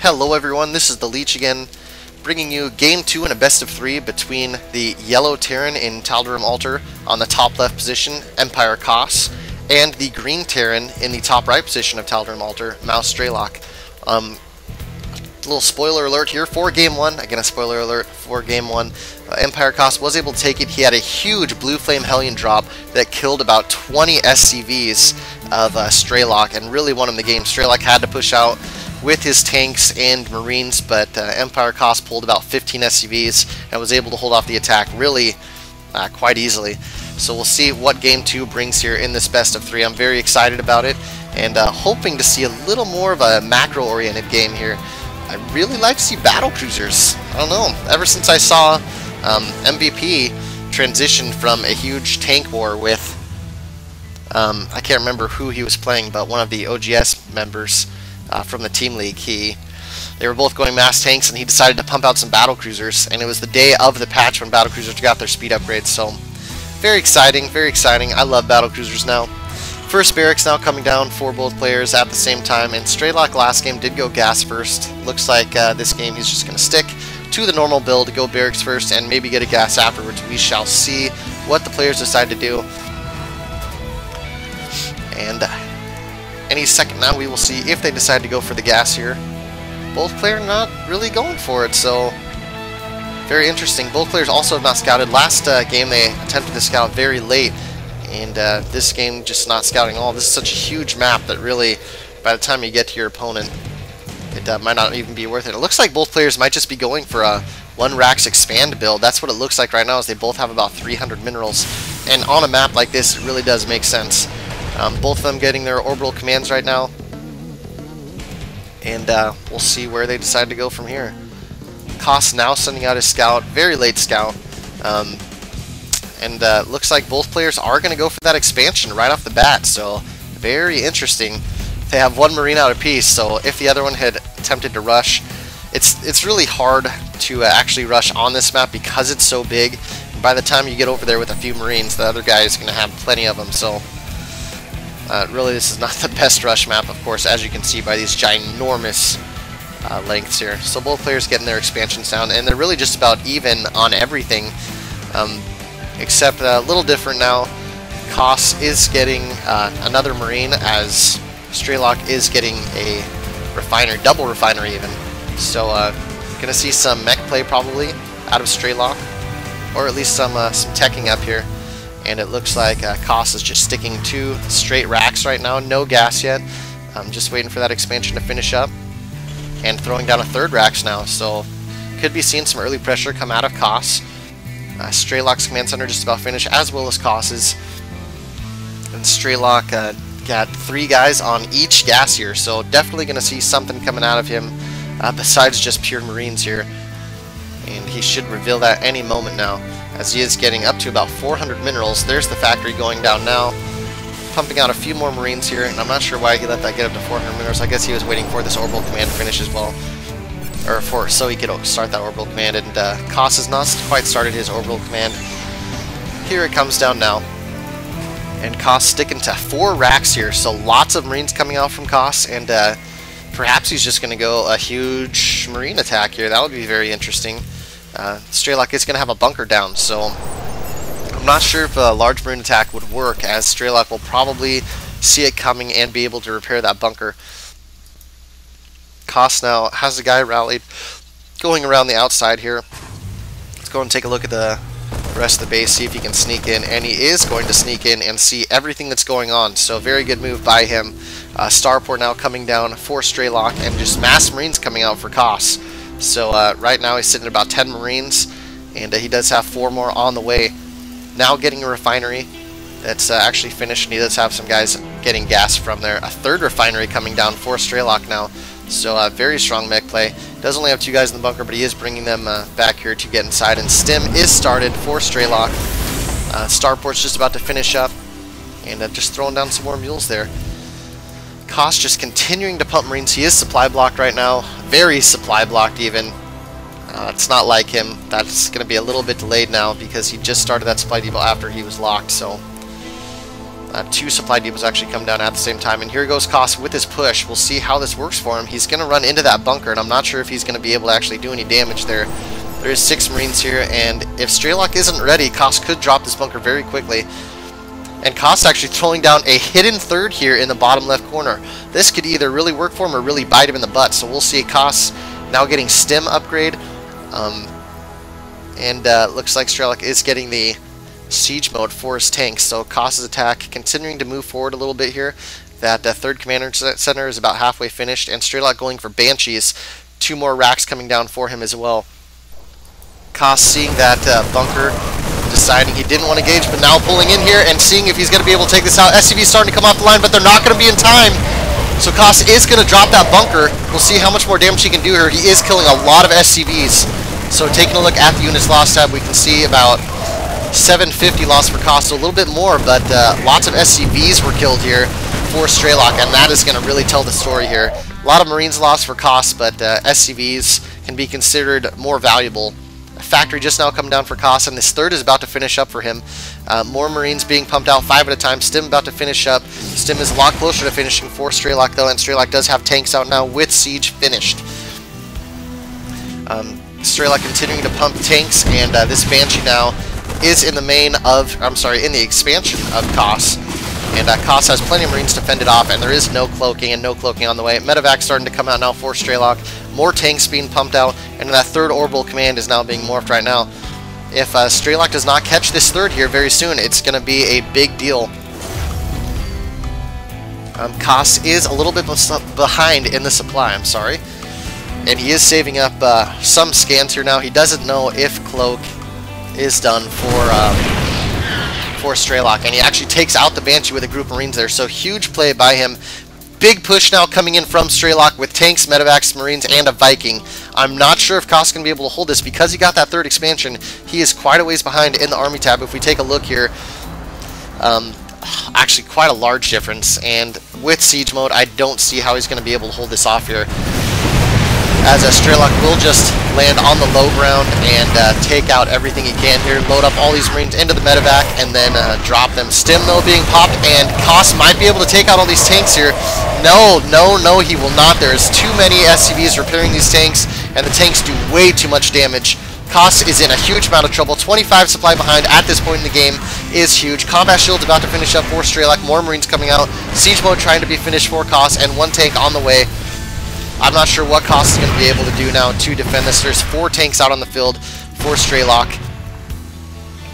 Hello everyone, this is the Leech again, bringing you Game 2 in a best of 3 between the yellow Terran in Tal'Darim Altar on the top left position, EmpireKas, and the green Terran in the top right position of Tal'Darim Altar, MouzStrelok. Little spoiler alert here for Game 1, again a spoiler alert for Game 1. EmpireKas was able to take it. He had a huge Blue Flame Hellion drop that killed about 20 SCVs of Strelok and really won him the game. Strelok had to push out with his tanks and marines, but EmpireKas pulled about 15 SCVs and was able to hold off the attack really quite easily. So we'll see what Game 2 brings here in this best of 3. I'm very excited about it and hoping to see a little more of a macro-oriented game here. I really like to see battle cruisers. I don't know, ever since I saw MVP transition from a huge tank war with, I can't remember who he was playing, but one of the OGS members from the team league. They were both going mass tanks, and he decided to pump out some battle cruisers, and it was the day of the patch when battle cruisers got their speed upgrades. So very exciting, very exciting. I love battle cruisers now. First barracks now coming down for both players at the same time, and Strelok last game did go gas first. Looks like this game he's just going to stick to the normal build, go barracks first, and maybe get a gas afterwards. We shall see what the players decide to do. And any second now we will see if they decide to go for the gas here. Both players not really going for it, so very interesting. Both players also have not scouted. Last game they attempted to scout very late, and this game just not scouting at all. This is such a huge map that really, by the time you get to your opponent, it might not even be worth it. It looks like both players might just be going for a 1 Rax expand build. That's what it looks like right now, is they both have about 300 minerals. And on a map like this, it really does make sense. Both of them getting their orbital commands right now. And we'll see where they decide to go from here. Kas now sending out his scout, very late scout. And looks like both players are going to go for that expansion right off the bat, so very interesting. They have 1 marine out apiece, so if the other one had attempted to rush, it's really hard to actually rush on this map because it's so big. By the time you get over there with a few marines, the other guy is going to have plenty of them, so really this is not the best rush map, of course, as you can see by these ginormous lengths here. So both players getting their expansions down, and they're really just about even on everything. Except a little different now. Kas is getting another marine, as Strelok is getting a refinery, double refinery even. So gonna see some mech play probably out of Strelok, or at least some teching up here. And it looks like Kas is just sticking to straight racks right now, no gas yet. I'm just waiting for that expansion to finish up, and throwing down a 3rd racks now. So could be seeing some early pressure come out of Kas. Strelok's command center just about finished, as well as Kas's. And Strelok got 3 guys on each gas here, so definitely going to see something coming out of him besides just pure marines here. And he should reveal that any moment now, as he is getting up to about 400 minerals. There's the factory going down now, pumping out a few more marines here, and I'm not sure why he let that get up to 400 minerals. I guess he was waiting for this orbital command to finish as well. Or so he could start that orbital command, and Kas has not quite started his orbital command. Here it comes down now, and Kas sticking to 4 racks here, so lots of marines coming out from Kas, and perhaps he's just going to go a huge marine attack here. That would be very interesting. Strelok is going to have a bunker down, so I'm not sure if a large marine attack would work, as Strelok will probably see it coming and be able to repair that bunker. Kas now has the guy rallied, going around the outside here. Let's go and take a look at the rest of the base, see if he can sneak in, and he is going to sneak in and see everything that's going on. So very good move by him. Starport now coming down for Strelok, and just mass marines coming out for Kas. So right now he's sitting at about 10 marines, and he does have 4 more on the way. Now getting a refinery that's actually finished, and he does have some guys getting gas from there. A 3rd refinery coming down for Strelok now. So very strong mech play. Does only have 2 guys in the bunker, but he is bringing them back here to get inside. And stim is started for Strelok. Starport's just about to finish up, and just throwing down some more mules there. Kas just continuing to pump marines. He is supply blocked right now, very supply blocked even. It's not like him. That's going to be a little bit delayed now because he just started that supply depot after he was locked. So 2 supply depots actually come down at the same time. And here goes Kas with his push. We'll see how this works for him. He's going to run into that bunker, and I'm not sure if he's going to be able to actually do any damage there. There's 6 Marines here, and if MouzStrelok isn't ready, Kas could drop this bunker very quickly. And Kas actually throwing down a hidden third here in the bottom left corner. This could either really work for him or really bite him in the butt. So we'll see. Kas now getting stim upgrade. Looks like MouzStrelok is getting the siege mode for his tanks. So Kas's attack continuing to move forward a little bit here. That third commander center is about halfway finished, and MouzStrelok going for Banshees. 2 more racks coming down for him as well. Kas seeing that bunker, deciding he didn't want to engage, but now pulling in here and seeing if he's going to be able to take this out. SCV's starting to come off the line, but they're not going to be in time. So Kas is going to drop that bunker. We'll see how much more damage he can do here. He is killing a lot of SCVs. So taking a look at the units lost tab, we can see about 750 lost for Kas, so a little bit more, but lots of SCVs were killed here for MouzStrelok, and that is going to really tell the story here. A lot of Marines lost for Kas, but SCVs can be considered more valuable. A factory just now come down for Kas, and this third is about to finish up for him. More Marines being pumped out 5 at a time. Stim about to finish up. Stim is a lot closer to finishing for MouzStrelok though, and MouzStrelok does have tanks out now with siege finished. MouzStrelok continuing to pump tanks, and this Banshee now is in the in the expansion of Kas. And Kas has plenty of Marines to fend it off, and there is no cloaking and no cloaking on the way. Medevac starting to come out now for MouzStrelok. More tanks being pumped out, and that third orbital command is now being morphed right now. If MouzStrelok does not catch this third here very soon, it's going to be a big deal. Kas is a little bit behind in the supply, and he is saving up some scans here now. He doesn't know if cloak is done for MouzStrelok, and he actually takes out the Banshee with a group of Marines there. So huge play by him. Big push now coming in from MouzStrelok with tanks, medevacs, Marines, and a Viking. I'm not sure if Kas can be able to hold this because he got that third expansion. He is quite a ways behind in the army tab. If we take a look here, actually quite a large difference. And with siege mode, I don't see how he's going to be able to hold this off here, as MouzStrelok will just land on the low ground and take out everything he can here, load up all these Marines into the medevac, and then drop them. Stim, though, being popped, and Kas might be able to take out all these tanks here. No, he will not. There's too many SCVs repairing these tanks, and the tanks do way too much damage. Kas is in a huge amount of trouble. 25 supply behind at this point in the game is huge. Combat Shield's about to finish up for MouzStrelok. More Marines coming out. Siege mode trying to be finished for Kas, and 1 tank on the way. I'm not sure what Kas is going to be able to do now to defend this. There's 4 tanks out on the field for MouzStrelok.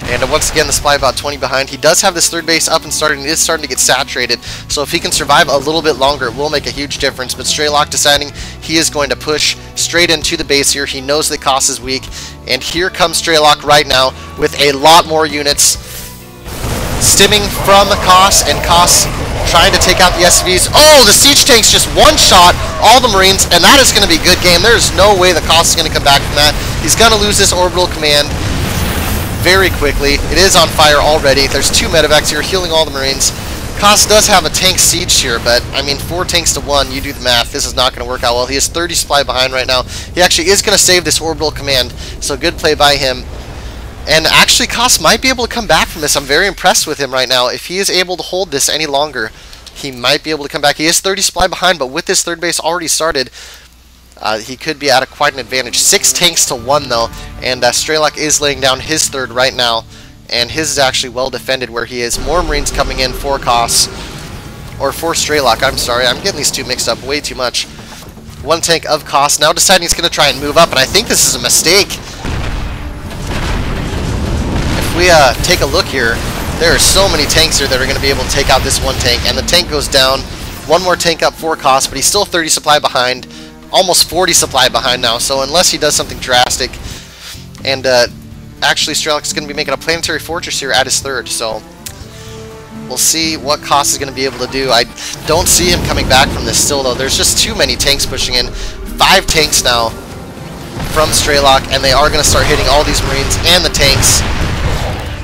And once again, the supply about 20 behind. He does have this third base up and starting. It is starting to get saturated. So if he can survive a little bit longer, it will make a huge difference. But MouzStrelok deciding he is going to push straight into the base here. He knows that Kas is weak. And here comes MouzStrelok right now with a lot more units. Stimming from Kas, and Kas trying to take out the SCVs. Oh, the siege tanks just one-shot all the Marines, and that is going to be a good game. There's no way the Kas is going to come back from that. He's going to lose this orbital command very quickly. It is on fire already. There's 2 medevacs here healing all the Marines. Kas does have a tank siege here, but I mean 4 tanks to 1, you do the math. This is not going to work out well. He is 30 supply behind right now. He actually is going to save this orbital command, so good play by him. And actually, Kas might be able to come back from this. I'm very impressed with him right now. If he is able to hold this any longer, he might be able to come back. He is 30 supply behind, but with this third base already started, he could be at quite an advantage. 6 tanks to 1, though, and MouzStrelok is laying down his third right now, and his is actually well defended where he is. More Marines coming in for Kas, or for MouzStrelok, I'm sorry. I'm getting these two mixed up way too much. 1 tank of Kas, now deciding he's going to try and move up, and I think this is a mistake. If we take a look here, there are so many tanks here that are going to be able to take out this 1 tank, and the tank goes down. 1 more tank up for Kas, but he's still 30 supply behind, almost 40 supply behind now, so unless he does something drastic, and actually MouzStrelok is going to be making a planetary fortress here at his third, so we'll see what Kas is going to be able to do. I don't see him coming back from this still, though. There's just too many tanks pushing in. 5 tanks now from MouzStrelok, and they are going to start hitting all these Marines and the tanks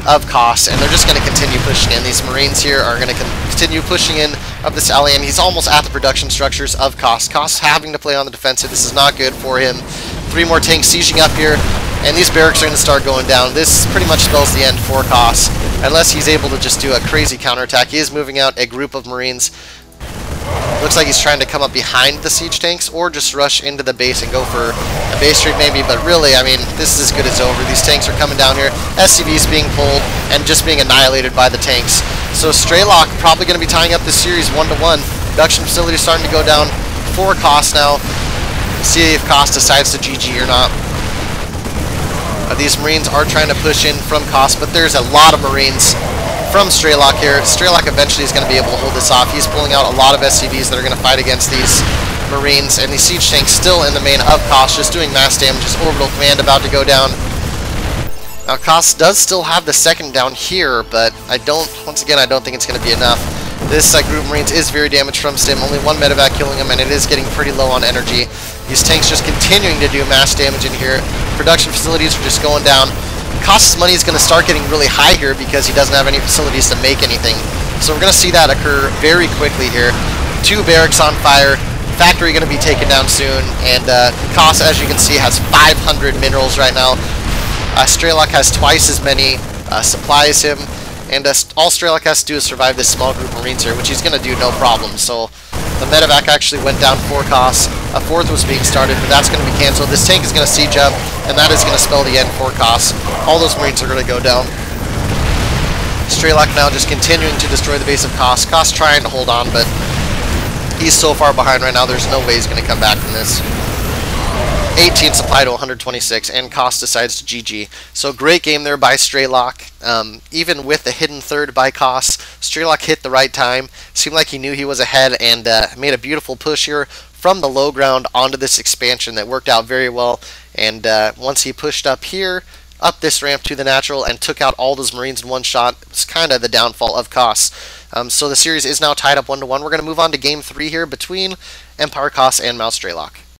of Kas, and they're just going to continue pushing in. These Marines here are going to continue pushing in up this alley, and he's almost at the production structures of Kas. Kas having to play on the defensive. This is not good for him. 3 more tanks sieging up here, and these barracks are going to start going down. This pretty much spells the end for Kas, unless he's able to just do a crazy counterattack. He is moving out a group of Marines. Looks like he's trying to come up behind the siege tanks, or just rush into the base and go for a base trade maybe, but really, I mean, this is as good as over. These tanks are coming down here, SCVs being pulled, and just being annihilated by the tanks. So Strelok probably going to be tying up this series 1-1. Production facility starting to go down for Kas now. See if Kas decides to GG or not. These Marines are trying to push in from Kas, but there's a lot of Marines from Strelok here. Strelok eventually is going to be able to hold this off. He's pulling out a lot of SCVs that are going to fight against these Marines, and these siege tanks still in the main of Kas, just doing mass damage. His orbital command about to go down. Now Kas does still have the second down here, but once again, I don't think it's going to be enough. This group of Marines is very damaged from Stim, only one medevac killing him, and it is getting pretty low on energy. These tanks just continuing to do mass damage in here. Production facilities are just going down. Kas's money is going to start getting really high here because he doesn't have any facilities to make anything. So we're going to see that occur very quickly here. 2 barracks on fire. Factory going to be taken down soon. And Kas, as you can see, has 500 minerals right now. Strelok has twice as many supplies him. And all Strelok has to do is survive this small group of Marines here, which he's going to do no problem. So the medevac actually went down for Kas. A 4th was being started, but that's going to be cancelled. This tank is going to siege up, and that is going to spell the end for Kas. All those Marines are going to go down. Strelok now just continuing to destroy the base of Kas. Kas trying to hold on, but he's so far behind right now, there's no way he's going to come back from this. 18 supply to 126, and Kas decides to GG. So great game there by Strelok. Even with the hidden third by Kas, Strelok hit the right time. Seemed like he knew he was ahead, and made a beautiful push here from the low ground onto this expansion that worked out very well. And once he pushed up here, up this ramp to the natural, and took out all those Marines in one shot, it was kind of the downfall of Kas. So the series is now tied up 1-1. We're going to move on to Game 3 here between EmpireKas and MouzStrelok.